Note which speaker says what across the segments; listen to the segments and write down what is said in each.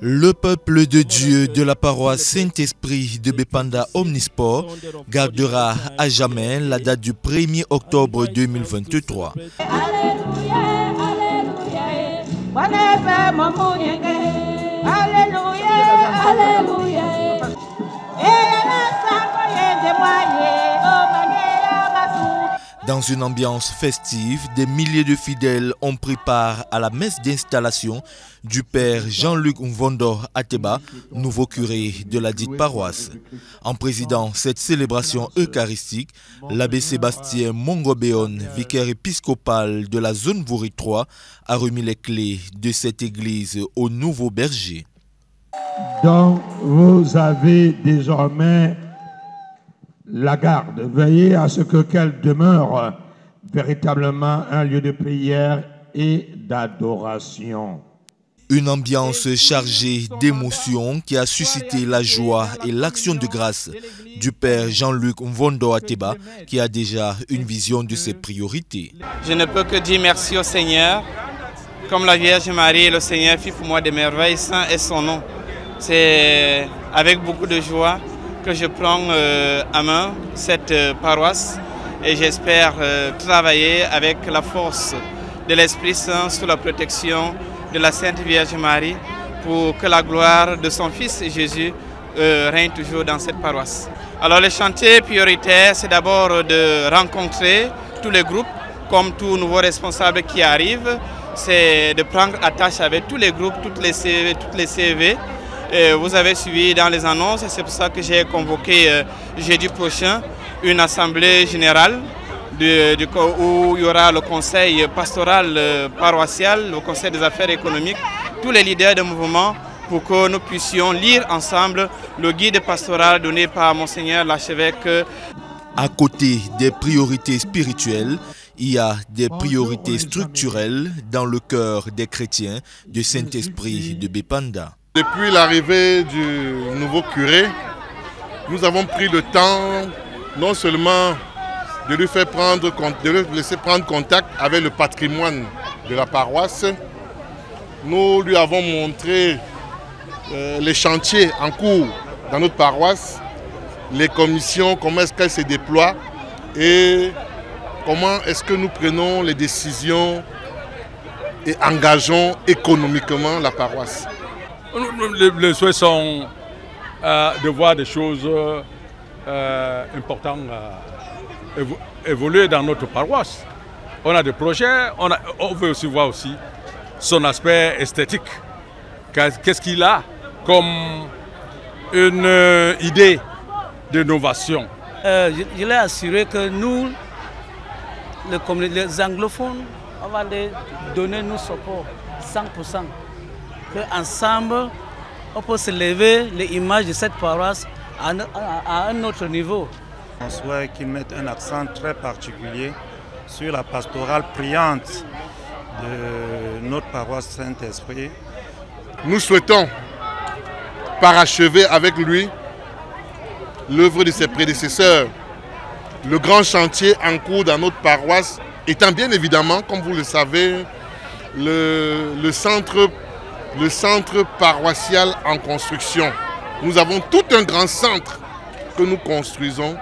Speaker 1: Le peuple de Dieu de la paroisse Saint-Esprit de Bépanda Omnisport gardera à jamais la date du 1er octobre 2023. Dans une ambiance festive, des milliers de fidèles ont pris part à la messe d'installation du père Jean-Luc Mvondo Ateba, nouveau curé de la dite paroisse. En présidant cette célébration eucharistique, l'abbé Sébastien Mongobéon, vicaire épiscopal de la zone Vouri 3, a remis les clés de cette église au nouveau berger.
Speaker 2: Donc vous avez désormais la garde. Veillez à ce qu'elle demeure véritablement un lieu de prière et d'adoration.
Speaker 1: Une ambiance chargée d'émotions qui a suscité la joie et l'action de grâce du père Jean-Luc Mvondo Ateba, qui a déjà une vision de ses priorités.
Speaker 3: Je ne peux que dire merci au Seigneur. Comme la Vierge Marie, le Seigneur fit pour moi des merveilles, saint est son nom. C'est avec beaucoup de joie que je prends à main cette paroisse et j'espère travailler avec la force de l'Esprit Saint sous la protection de la Sainte Vierge Marie pour que la gloire de son Fils Jésus règne toujours dans cette paroisse. Alors le chantier prioritaire, c'est d'abord de rencontrer tous les groupes, comme tout nouveau responsable qui arrive, c'est de prendre attache avec tous les groupes, toutes les CV. Vous avez suivi dans les annonces et c'est pour ça que j'ai convoqué jeudi prochain une assemblée générale où il y aura le conseil pastoral paroissial, le conseil des affaires économiques, tous les leaders de mouvement pour que nous puissions lire ensemble le guide pastoral donné par Monseigneur l'archevêque.
Speaker 1: À côté des priorités spirituelles, il y a des priorités structurelles dans le cœur des chrétiens du Saint-Esprit de Bépanda.
Speaker 4: Depuis l'arrivée du nouveau curé, nous avons pris le temps non seulement de lui laisser prendre contact avec le patrimoine de la paroisse. Nous lui avons montré les chantiers en cours dans notre paroisse, les commissions, comment est-ce qu'elles se déploient et comment est-ce que nous prenons les décisions et engageons économiquement la paroisse.
Speaker 5: Les souhaits sont de voir des choses importantes évoluer dans notre paroisse. On a des projets, on veut aussi voir aussi son aspect esthétique. Qu'est-ce qu'il a comme une idée d'innovation?
Speaker 6: Je l'ai assuré que nous, les anglophones, on va les donner nous support 100%. Qu'ensemble, on peut se lever l'image de cette paroisse à un autre niveau.
Speaker 7: On souhaite qu'ils mettent un accent très particulier sur la pastorale priante de notre paroisse Saint-Esprit.
Speaker 4: Nous souhaitons parachever avec lui l'œuvre de ses prédécesseurs. Le grand chantier en cours dans notre paroisse étant bien évidemment, comme vous le savez, le centre paroissial en construction. Nous avons tout un grand centre que nous construisons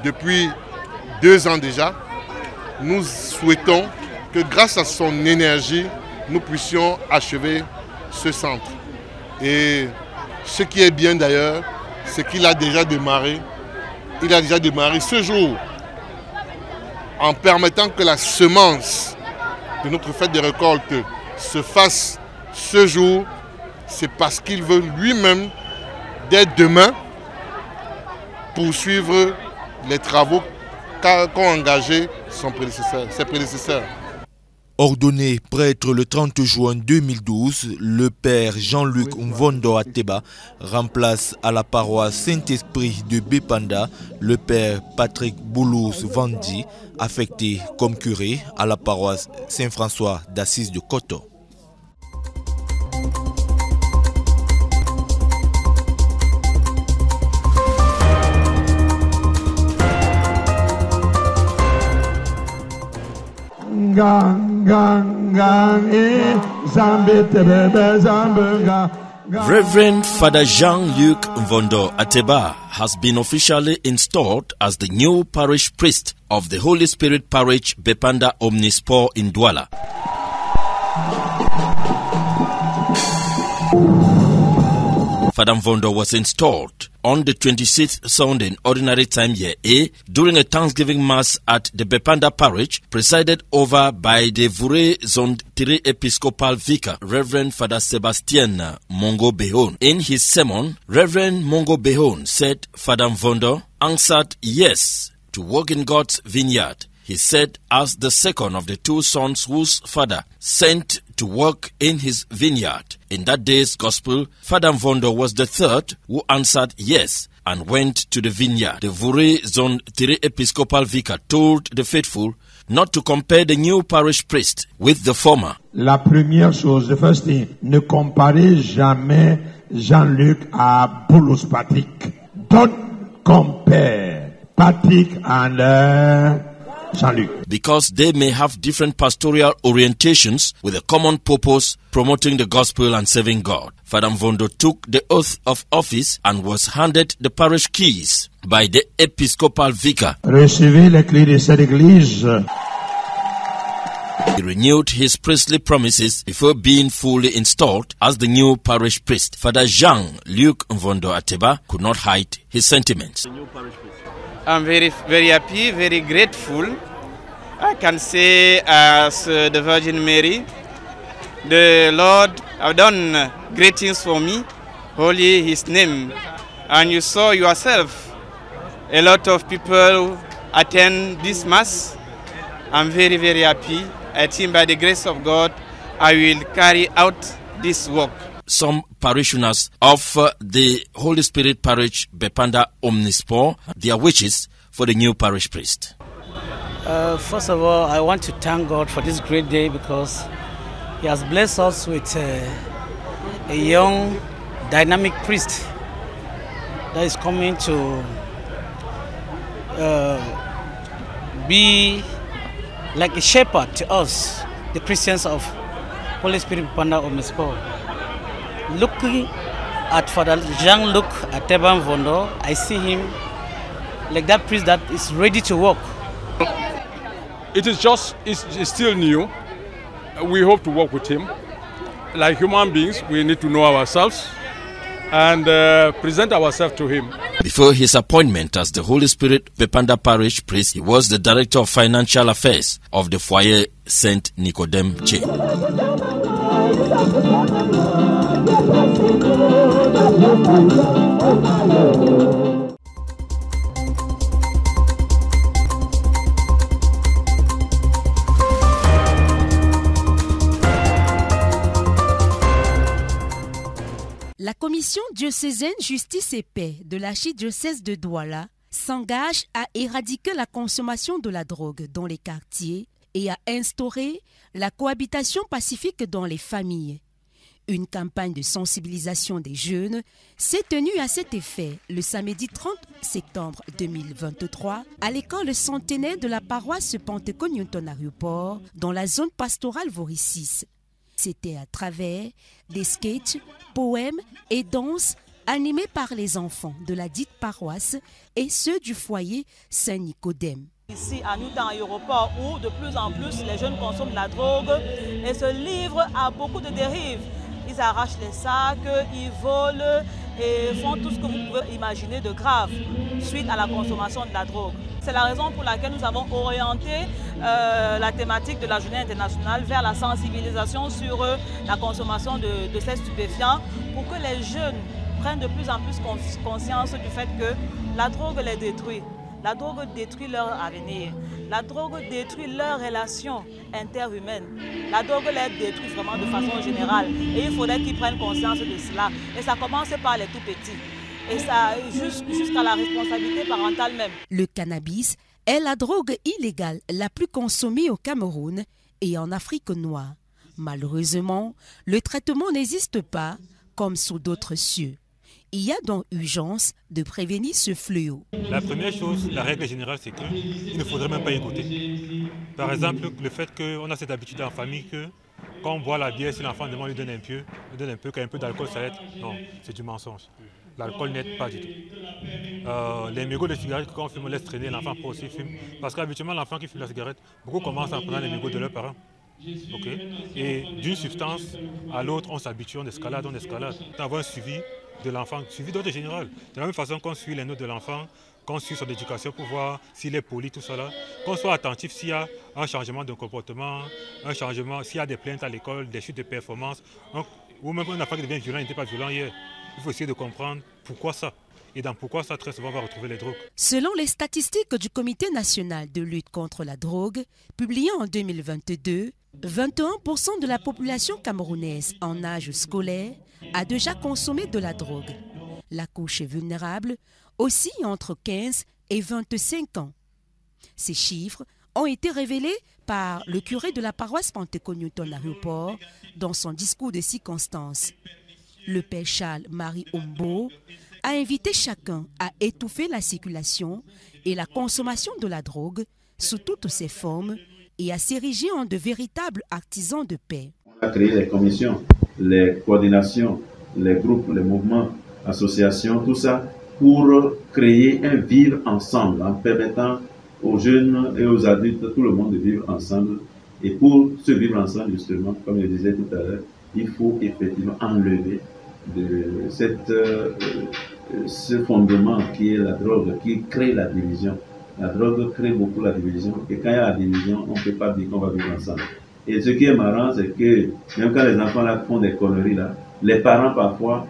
Speaker 4: depuis 2 ans déjà. Nous souhaitons que grâce à son énergie, nous puissions achever ce centre. Et ce qui est bien d'ailleurs, c'est qu'il a déjà démarré. Il a déjà démarré ce jour en permettant que la semence de notre fête des récoltes se fasse ce jour. C'est parce qu'il veut lui-même, dès demain, poursuivre les travaux qu'ont engagés ses prédécesseurs.
Speaker 1: Ordonné prêtre le 30 juin 2012, le père Jean-Luc Mvondo Ateba remplace à la paroisse Saint-Esprit de Bépanda le père Patrick Boulouz Vandi, affecté comme curé à la paroisse Saint-François d'Assise de Koto.
Speaker 2: Gang, gang, gang, zambe tebebe zambanga.
Speaker 8: Reverend Father Jean-Luc Mvondo Ateba has been officially installed as the new parish priest of the Holy Spirit Parish Bepanda Omnisport in Douala. Father Mvondo was installed on the 26th Sunday Ordinary Time Year A during a Thanksgiving Mass at the Bepanda Parish, presided over by the Vure Zone 3 Episcopal Vicar, Reverend Father Sebastian Mongo Behon. In his sermon, Reverend Mongo Behon said Father Mvondo answered yes to work in God's vineyard. He said, as the second of the two sons whose father sent to work in his vineyard. In that day's gospel, Father Mvondo was the third who answered yes and went to the vineyard. The Vure Zone 3 Episcopal Vicar told the faithful not to compare the new parish priest with the former.
Speaker 2: La première chose, the first thing, ne comparez jamais Jean-Luc à Boulos Patrick. Don't compare Patrick and Jean-Luc.
Speaker 8: Because they may have different pastoral orientations with a common purpose, promoting the gospel and serving God. Father Mvondo took the oath of office and was handed the parish keys by the Episcopal Vicar.
Speaker 2: Recevez les clés de cette église.
Speaker 8: He renewed his priestly promises before being fully installed as the new parish priest. Father Jean-Luc Mvondo Ateba could not hide his sentiments.
Speaker 3: I'm very happy, very grateful. I can say as the Virgin Mary, the Lord have done great things for me, holy His name. And you saw yourself, a lot of people attend this Mass. I'm very happy. I think by the grace of God, I will carry out this work.
Speaker 8: Some parishioners of the Holy Spirit Parish Bepanda Omnisport, their wishes for the new parish priest.
Speaker 6: First of all, I want to thank God for this great day because He has blessed us with a young, dynamic priest that is coming to be like a shepherd to us, the Christians of Holy Spirit Bepanda Omnisport. Looking at Father Jean-Luc Ateba Mvondo, I see him like that priest that is ready to work.
Speaker 5: It's still new. We hope to work with him. Like human beings, we need to know ourselves and present ourselves to him.
Speaker 8: Before his appointment as the Holy Spirit Bepanda Parish priest, he was the Director of Financial Affairs of the Foyer Saint Nicodème chain.
Speaker 9: La Commission diocésaine Justice et Paix de l'archidiocèse de Douala s'engage à éradiquer la consommation de la drogue dans les quartiers et à instaurer la cohabitation pacifique dans les familles. Une campagne de sensibilisation des jeunes s'est tenue à cet effet le samedi 30 septembre 2023 à l'école centenaire de la paroisse Pentecôte Newton Aéroport dans la zone pastorale Voricis. C'était à travers des sketchs, poèmes et danses animés par les enfants de la dite paroisse et ceux du foyer Saint-Nicodème.
Speaker 10: Ici à Newton Aéroport où de plus en plus les jeunes consomment de la drogue et se livrent à beaucoup de dérives. Ils arrachent les sacs, ils volent et font tout ce que vous pouvez imaginer de grave suite à la consommation de la drogue. C'est la raison pour laquelle nous avons orienté la thématique de la journée internationale vers la sensibilisation sur la consommation de ces stupéfiants pour que les jeunes prennent de plus en plus conscience du fait que la drogue les détruit. La drogue détruit leur avenir. La drogue détruit leurs relations interhumaines. La drogue les détruit vraiment de façon générale. Et il faudrait qu'ils prennent conscience de cela. Et ça commence par les tout petits. Et ça jusqu'à la responsabilité parentale même.
Speaker 9: Le cannabis est la drogue illégale la plus consommée au Cameroun et en Afrique noire. Malheureusement, le traitement n'existe pas comme sous d'autres cieux. Il y a donc urgence de prévenir ce fléau.
Speaker 11: La première chose, la règle générale, c'est qu'il ne faudrait même pas écouter. Par exemple, le fait qu'on a cette habitude en famille que Quand on boit la bière, si l'enfant demande, lui donne un peu, qu'un peu d'alcool, ça aide. Non, c'est du mensonge. L'alcool n'aide pas du tout. Les mégots de cigarettes, quand on fume, on laisse traîner, l'enfant peut aussi fumer. Parce qu'habituellement, l'enfant qui fume la cigarette, beaucoup commencent à prendre les mégots de leurs parents. Okay. Et d'une substance à l'autre, on s'habitue, on escalade. On avoir un suivi de l'enfant, suivi d'ordre général. De la même façon qu'on suit les notes de l'enfant, qu'on suit son éducation pour voir s'il est poli, tout ça là. Qu'on soit attentif s'il y a un changement de comportement, un changement, s'il y a des plaintes à l'école, des chutes de performance, ou même un enfant qui devient violent, il n'était pas violent hier. Il faut essayer de comprendre pourquoi ça. Et dans pourquoi ça, très souvent, on va retrouver les drogues.
Speaker 9: Selon les statistiques du Comité national de lutte contre la drogue, publiées en 2022, 21% de la population camerounaise en âge scolaire a déjà consommé de la drogue. La couche vulnérable oscille entre 15 et 25 ans. Ces chiffres ont été révélés par le curé de la paroisse Pentecôte Newton à Ruport dans son discours de circonstance. Le père Charles-Marie Ombo a invité chacun à étouffer la circulation et la consommation de la drogue sous toutes ses formes et à s'ériger en de véritables artisans de paix.
Speaker 12: On a créé les commissions, les coordinations, les groupes, les mouvements, associations, tout ça pour créer un vivre ensemble en permettant aux jeunes et aux adultes, tout le monde de vivre ensemble. Et pour ce vivre ensemble, justement, comme je disais tout à l'heure, il faut effectivement enlever ce fondement qui est la drogue, qui crée la division. La drogue crée beaucoup la division. Et quand il y a la division, on ne peut pas dire qu'on va vivre ensemble. Et ce qui est marrant, c'est que même quand les enfants là font des conneries, là, les parents parfois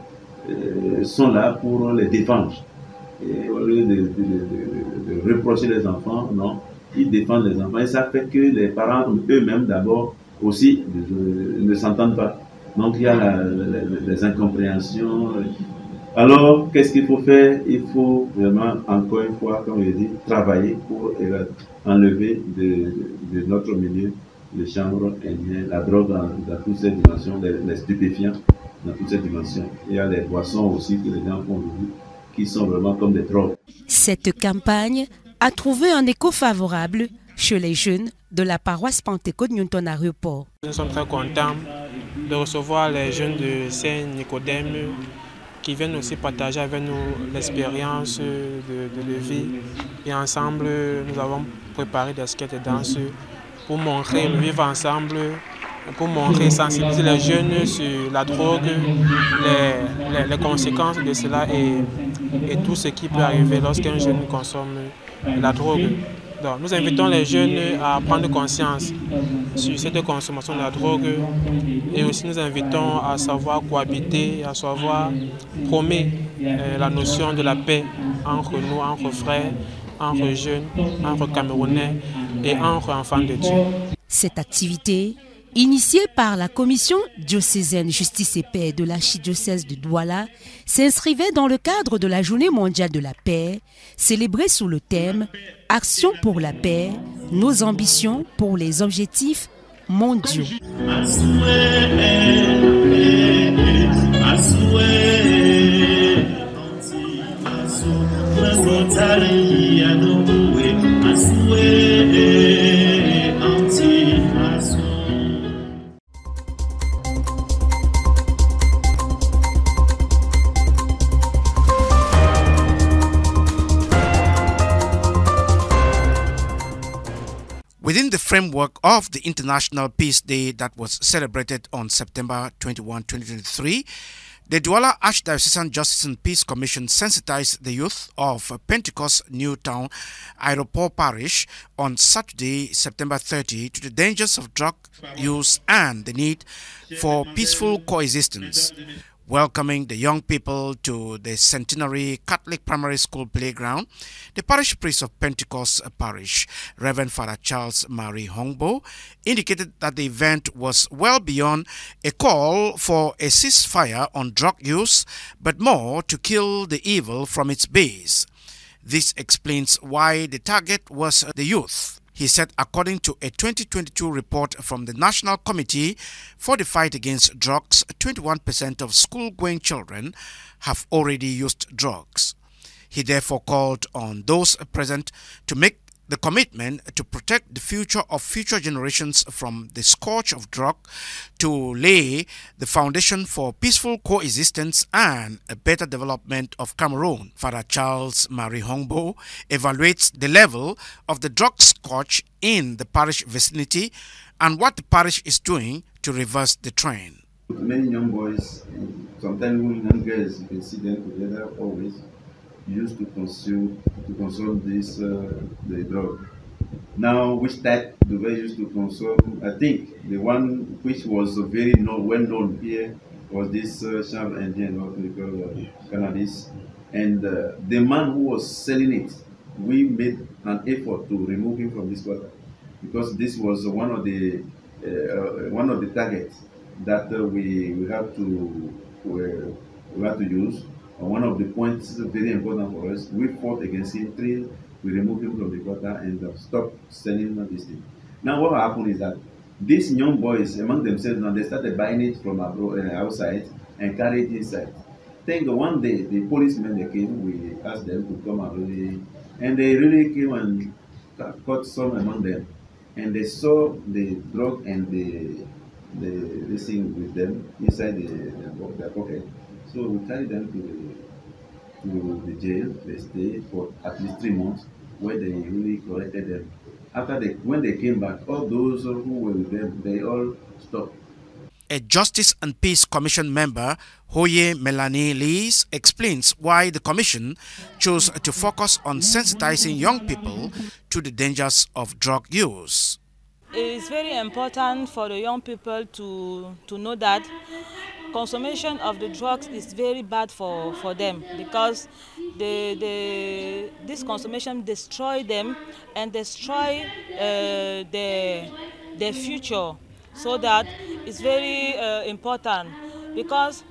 Speaker 12: sont là pour les défendre. Et au lieu de reprocher les enfants, non, ils défendent les enfants. Et ça fait que les parents eux-mêmes d'abord aussi ne s'entendent pas. Donc il y a les incompréhensions. Alors, qu'est-ce qu'il faut faire? Il faut vraiment, encore une fois, comme je dis, travailler pour enlever de notre milieu les chambres indiennes, la drogue dans toutes ces dimensions, les stupéfiants dans toutes ces dimensions. Il y a les boissons aussi que les gens font aujourd'hui, qui sont vraiment comme des drogues.
Speaker 9: Cette campagne a trouvé un écho favorable chez les jeunes de la paroisse Pentecôte Newton à Ruport.
Speaker 13: Nous sommes très contents de recevoir les jeunes de Saint-Nicodème qui viennent aussi partager avec nous l'expérience de vie. Et ensemble, nous avons préparé des skates et danses pour montrer le vivre ensemble, pour montrer, sensibiliser les jeunes sur la drogue, les conséquences de cela et tout ce qui peut arriver lorsqu'un jeune consomme la drogue. Donc, nous invitons les jeunes à prendre conscience sur cette consommation de la drogue et aussi nous invitons à savoir cohabiter, à savoir prôner la notion de la paix entre nous, entre frères, entre jeunes, entre Camerounais et entre enfants de Dieu.
Speaker 9: Cette activité, initiée par la Commission diocésaine Justice et Paix de l'archidiocèse de Douala, s'inscrivait dans le cadre de la Journée mondiale de la paix, célébrée sous le thème « Action pour la paix, nos ambitions pour les objectifs mondiaux ».
Speaker 14: Within the framework of the International Peace Day that was celebrated on September 21, 2023, the Douala Archdiocesan Justice and Peace Commission sensitized the youth of Pentecost Newtown Aeroport Parish on Saturday, September 30, to the dangers of drug use and the need for peaceful coexistence. Welcoming the young people to the Centenary Catholic Primary School playground, the parish priest of Pentecost Parish, Reverend Father Charles Marie Hongbo, indicated that the event was well beyond a call for a ceasefire on drug use, but more to kill the evil from its base. This explains why the target was the youth. He said according to a 2022 report from the National Committee for the Fight Against Drugs, 21% of school-going children have already used drugs. He therefore called on those present to make the commitment to protect the future of future generations from the scourge of drug, to lay the foundation for peaceful coexistence and a better development of Cameroon. Father Charles Marie Hongbo evaluates the level of the drug scourge in the parish vicinity and what the parish is doing to reverse the trend.
Speaker 12: Many young boys, sometimes even young girls, you can see them together always, used to consume this the drug. Now, which type do they used to consume? I think the one which was very well known here was this Chambre Indian, what we call cannabis. And the man who was selling it, we made an effort to remove him from this quarter because this was one of the targets that we have to use. One of the points very important for us, we fought against him till we removed him from the quarter and stopped selling this thing. Now what happened is that these young boys among themselves, now they started buying it from outside and carried it inside. Think one day the policemen they came, we asked them to come and they really came and caught some among them, and they saw the drug and this thing with them inside their pocket. So we carried them to the jail. They stayed for at least 3 months, where they really corrected them. When they came back, all those who were with them, they all stopped.
Speaker 14: A Justice and Peace Commission member, Hoye Melanie Lees, explains why the Commission chose to focus on sensitizing young people to the dangers of drug use.
Speaker 10: It's very important for the young people to know that consumption of the drugs is very bad for them, because this consumption destroy them and destroy their future. So that it's very important, because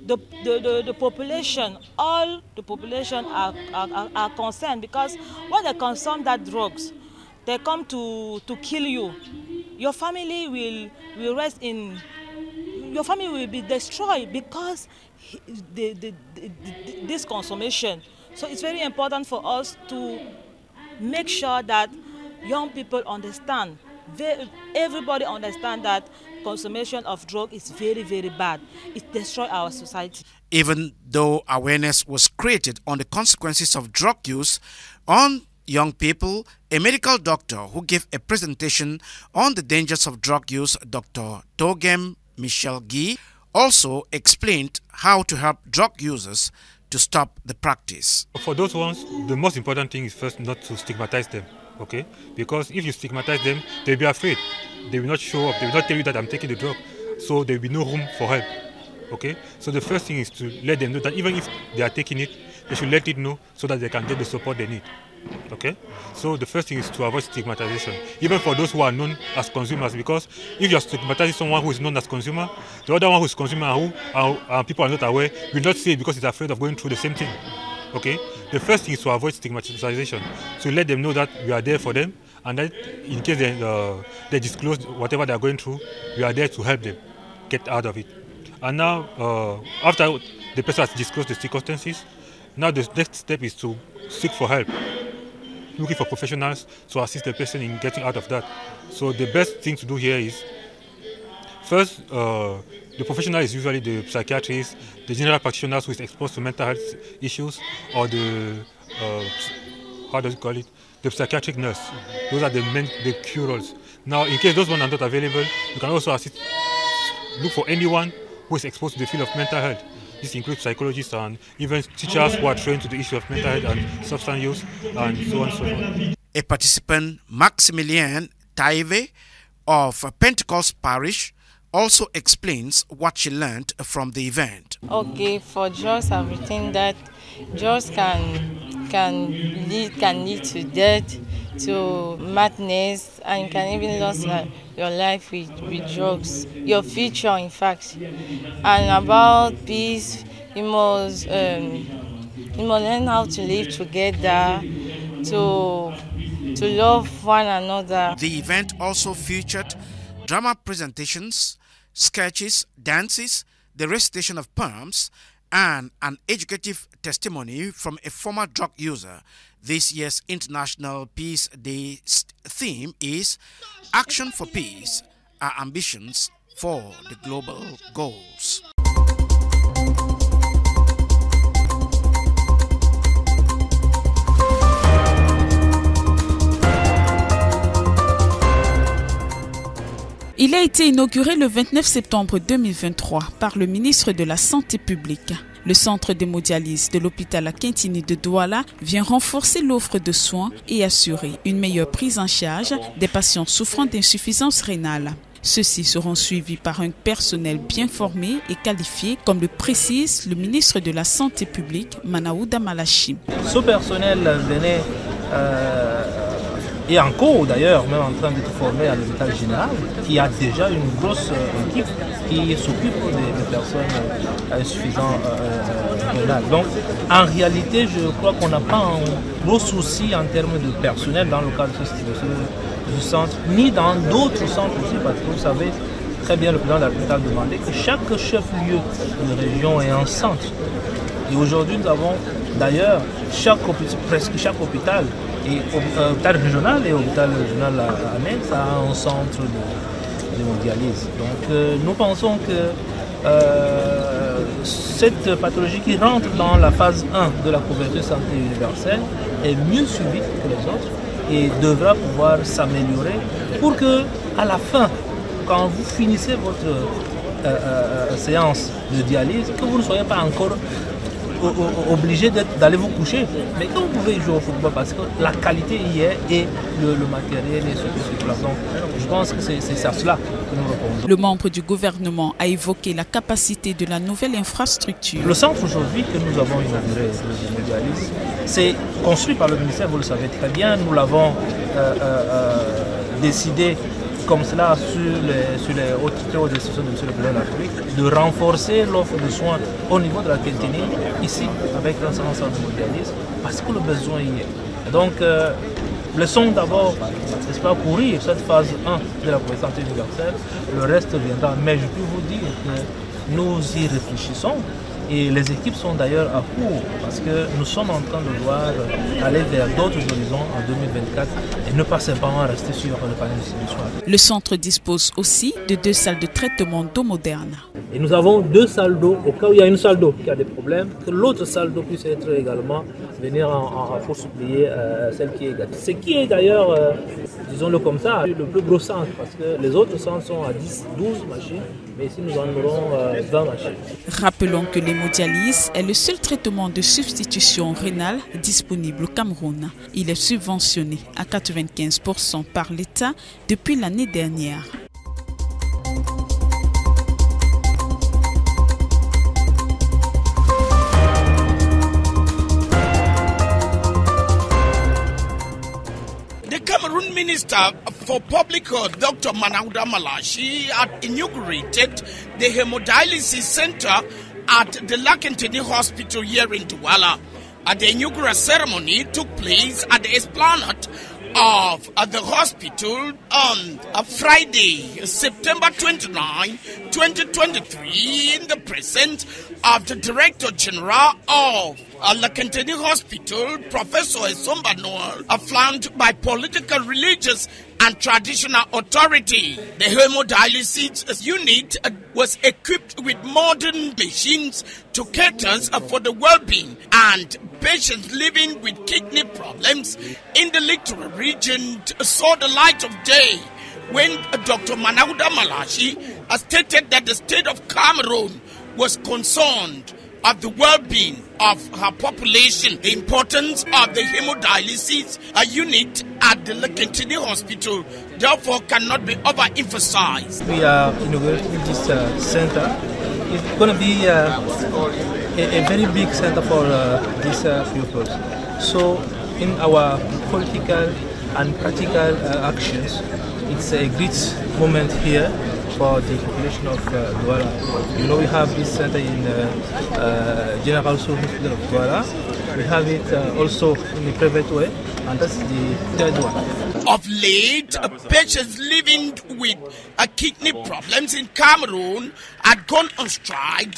Speaker 10: the population, all the population are concerned, because when they consume that drugs, they come to kill you. Your family will rest in. Your family will be destroyed because this consumption. So it's very important for us to make sure that young people understand. Everybody understand that consumption of drug is very, very bad. It destroys our society.
Speaker 14: Even though awareness was created on the consequences of drug use on young people, a medical doctor who gave a presentation on the dangers of drug use, Dr. Togem Michel Guy, also explained how to help drug users to stop the practice.
Speaker 11: For those ones, the most important thing is first not to stigmatize them, okay? Because if you stigmatize them, they'll be afraid. They will not show up. They will not tell you that I'm taking the drug. So there will be no room for help, okay? So the first thing is to let them know that even if they are taking it, they should let it know so that they can get the support they need. Okay, so the first thing is to avoid stigmatization, even for those who are known as consumers, because if you are stigmatizing someone who is known as consumer, the other one who is consumer and who people are not aware will not say it because he's afraid of going through the same thing. Okay, the first thing is to avoid stigmatization, so let them know that we are there for them, and that in case they disclose whatever they are going through, we are there to help them get out of it. And now, after the person has disclosed the circumstances, now the next step is to seek for help, looking for professionals to assist the person in getting out of that. So the best thing to do here is, first, the professional is usually the psychiatrist, the general practitioners who is exposed to mental health issues, or the, the psychiatric nurse. Those are the curers. Now, in case those ones are not available, you can also look for anyone who is exposed to the field of mental health. This includes psychologists and even teachers who are trained to the issue of mental health and substance use, and so on and so forth.
Speaker 14: A participant, Maximilian Taive of Pentecost Parish, also explains what she learned from the event.
Speaker 15: Okay, for drugs, I've written that drugs can lead to death, to madness, and can even lose your life with drugs, your future, in fact. And about peace, you must learn how to live together, to love one another.
Speaker 14: The event also featured drama presentations, sketches, dances, the recitation of poems, and an educative testimony from a former drug user. This year's International Peace Day theme is Action for Peace, Our Ambitions for the Global Goals.
Speaker 16: Il a été inauguré le 29 septembre 2023 par le ministre de la Santé publique. Le centre d'hémodialyse de l'hôpital Akintini de Douala vient renforcer l'offre de soins et assurer une meilleure prise en charge des patients souffrant d'insuffisance rénale. Ceux-ci seront suivis par un personnel bien formé et qualifié, comme le précise le ministre de la Santé publique, Manaouda Malachi.
Speaker 17: Ce personnel venait et en cours d'ailleurs, même en train d'être formé à l'hôpital général, qui a déjà une grosse équipe qui s'occupe des personnes insuffisantes rénales. Donc en réalité, je crois qu'on n'a pas un gros souci en termes de personnel dans le cadre du centre, ni dans d'autres centres aussi, parce que vous savez très bien, le président de la République a demandé que chaque chef-lieu de région ait un centre. Et aujourd'hui, nous avons d'ailleurs presque chaque hôpital, et hôpital régional et hôpital régional à Metz, ça a un centre d'hémodialyse. Donc nous pensons que cette pathologie qui rentre dans la phase 1 de la couverture santé universelle est mieux suivie que les autres et devra pouvoir s'améliorer pour que, à la fin, quand vous finissez votre séance de dialyse, que vous ne soyez pas encore obligé d'aller vous coucher, mais que vous pouvez jouer au football parce que la qualité y est et le matériel est sur place. Donc je pense que c'est à cela que nous répondons.
Speaker 16: Le membre du gouvernement a évoqué la capacité de la nouvelle infrastructure.
Speaker 17: Le centre aujourd'hui que nous avons inauguré de dialyse, c'est construit par le ministère, vous le savez très bien. Nous l'avons décidé comme cela sur les hautes décisions de M. le Président de la République, de renforcer l'offre de soins au niveau de la Akintini, ici, avec l'ensemble de dialyse, parce que le besoin y est. Donc, laissons d'abord, n'est-ce pas, courir cette phase 1 de la couverture santé universelle, le reste viendra. Mais je peux vous dire que nous y réfléchissons. Et les équipes sont d'ailleurs à court parce que nous sommes en train de voir aller vers d'autres horizons en 2024 et ne pas simplement rester sur le panel de soins.
Speaker 16: Le centre dispose aussi de 2 salles de traitement d'eau moderne.
Speaker 17: Et nous avons 2 salles d'eau au cas où il y a une salle d'eau qui a des problèmes, que l'autre salle d'eau puisse être également venir en pour supplier celle qui est gâtée. Ce qui est d'ailleurs, disons-le comme ça, le plus gros centre parce que les autres centres sont à 10-12 machines, mais ici nous en aurons 20 machines.
Speaker 16: Rappelons que l'hémodialyse est le seul traitement de substitution rénale disponible au Cameroun. Il est subventionné à 95% par l'État depuis l'année dernière.
Speaker 18: The Cameroon Minister for Public Health, Dr. Manaouda Malachi, had inaugurated the hemodialysis center at the Akintini Hospital here in Douala. The inaugural ceremony took place at the esplanade of the hospital on Friday, September 29, 2023, in the presence of the Director General of Akintini Hospital, Professor Esomba Noel, flanked by political, religious and traditional authority. The hemodialysis unit was equipped with modern machines to cater for the well-being and patients living with kidney problems in the Littoral region saw the light of day when Dr. Manaouda Malachi stated that the state of Cameroon was concerned of the well-being of her population. The importance of the hemodialysis unit at the Akintini Hospital therefore cannot be overemphasized.
Speaker 17: We are inaugurating this center. It's going to be a very big center for these pupils. So in our political and practical actions, it's a great moment here for the population of Douala. You know, we have this center in General Hospital of Douala. We have it also in a private way, and that's the third one.
Speaker 18: Of late, patients living with kidney problems in Cameroon had gone on strike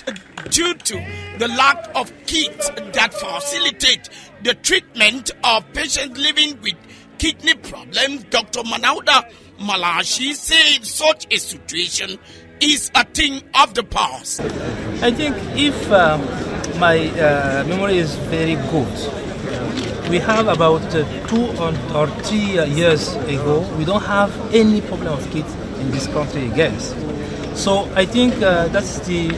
Speaker 18: due to the lack of kits that facilitate the treatment of patients living with kidney problems. Dr. Manauda Malachi said such a situation is a thing of the past.
Speaker 17: I think if my memory is very good, we have about 2 or 3 years ago, we don't have any problem of kids in this country again. So I think that's the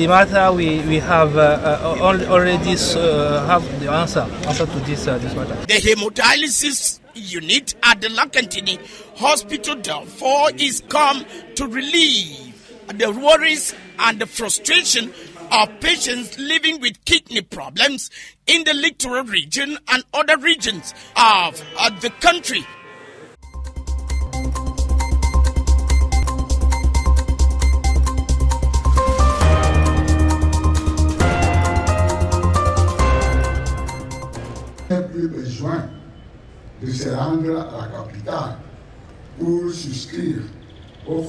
Speaker 17: matter we have already have the answer to this matter.
Speaker 18: The hemodialysis unit at the Lakentini Hospital therefore is come to relieve the worries and the frustration of patients living with kidney problems in the littoral region and other regions of the country.
Speaker 19: Il n'y a plus besoin de se rendre à la capitale pour souscrire aux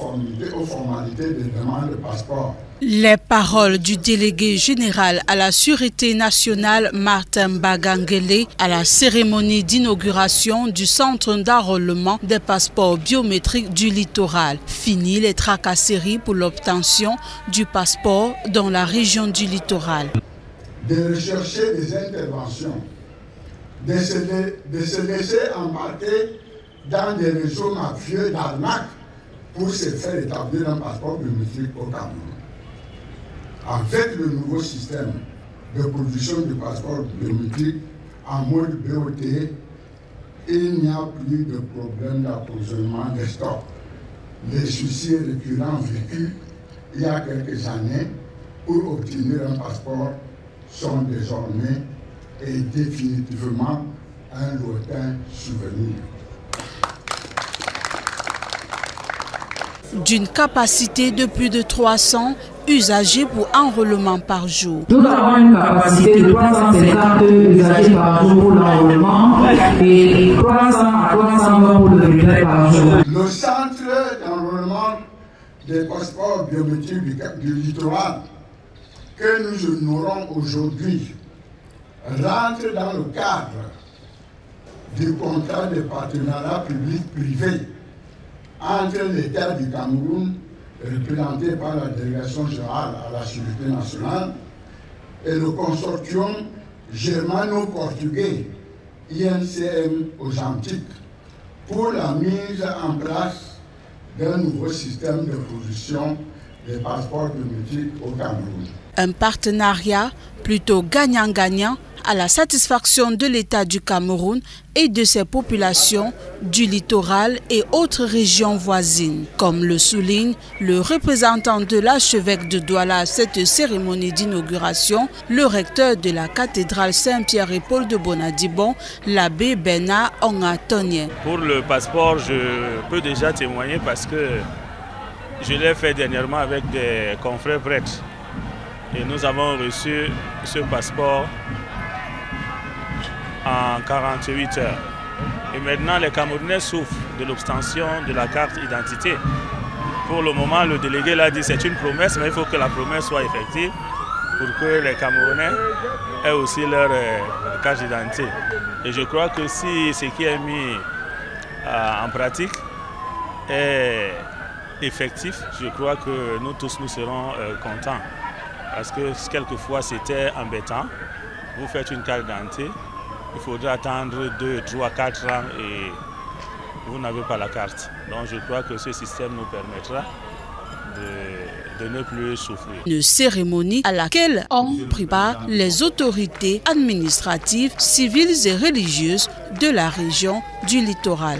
Speaker 19: formalités de demande de passeport.
Speaker 20: Les paroles du délégué général à la Sûreté nationale Martin Bagangele à la cérémonie d'inauguration du centre d'enrôlement des passeports biométriques du littoral. Fini les tracasseries pour l'obtention du passeport dans la région du littoral.
Speaker 19: De rechercher des interventions, de se laisser embarquer dans des réseaux mafieux d'arnaque pour se faire établir un passeport biométrique au Cameroun. Avec le nouveau système de production du passeport biométrique en mode BOT, il n'y a plus de problème d'approvisionnement des stocks. Les soucis récurrents vécus il y a quelques années pour obtenir un passeport sont désormais et définitivement un lointain souvenir.
Speaker 20: D'une capacité de plus de 300 usagers pour enrôlement par jour.
Speaker 21: Nous avons une capacité de 350 usagers par jour pour l'enrôlement et 300 à 320 pour le bulletin par jour.
Speaker 19: Le centre d'enrôlement des passeports biométriques du littoral que nous honorons aujourd'hui rentre dans le cadre du contrat de partenariat public-privé entre l'État du Cameroun, représenté par la délégation générale à la Sûreté nationale, et le consortium germano-portugais INCM Authentique pour la mise en place d'un nouveau système de production des passeports biométriques au Cameroun.
Speaker 20: Un partenariat plutôt gagnant-gagnant à la satisfaction de l'État du Cameroun et de ses populations du littoral et autres régions voisines. Comme le souligne le représentant de l'archevêque de Douala à cette cérémonie d'inauguration, le recteur de la cathédrale Saint-Pierre et Paul de Bonadibon, l'abbé Bernard Ongatonien.
Speaker 22: Pour le passeport, je peux déjà témoigner parce que je l'ai fait dernièrement avec des confrères prêtres. Et nous avons reçu ce passeport en 48 heures. Et maintenant, les Camerounais souffrent de l'obtention de la carte d'identité. Pour le moment, le délégué l'a dit, c'est une promesse, mais il faut que la promesse soit effective pour que les Camerounais aient aussi leur carte d'identité. Et je crois que si ce qui est mis en pratique est effectif, je crois que nous tous nous serons contents. Parce que quelquefois c'était embêtant. Vous faites une carte d'identité, il faudra attendre 2, 3, 4 ans et vous n'avez pas la carte. Donc je crois que ce système nous permettra de ne plus souffrir.
Speaker 20: Une cérémonie à laquelle ont pris part les autorités administratives, civiles et religieuses de la région du littoral.